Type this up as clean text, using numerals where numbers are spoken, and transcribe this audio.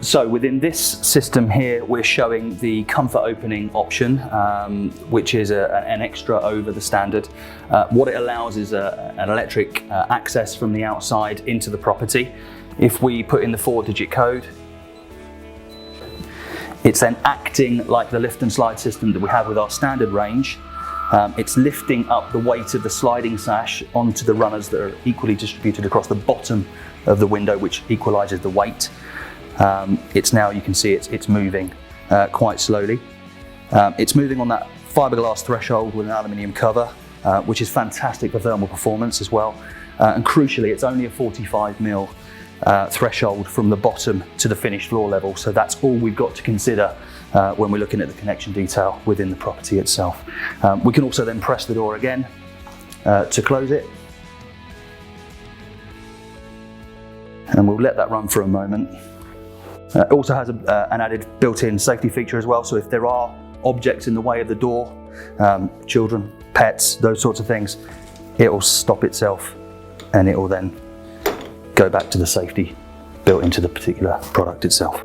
So within this system here, we're showing the comfort opening option, which is an extra over the standard. What it allows is an electric access from the outside into the property. If we put in the 4-digit code, it's then acting like the lift and slide system that we have with our standard range. It's lifting up the weight of the sliding sash onto the runners that are equally distributed across the bottom of the window, which equalises the weight. It's now, you can see it's moving quite slowly. It's moving on that fiberglass threshold with an aluminium cover, which is fantastic for thermal performance as well. And crucially, it's only a 45mm threshold from the bottom to the finished floor level. So that's all we've got to consider when we're looking at the connection detail within the property itself. We can also then press the door again to close it. And we'll let that run for a moment. It also has an added built-in safety feature as well, so if there are objects in the way of the door, children, pets, those sorts of things, it will stop itself and it will then go back to the safety built into the particular product itself.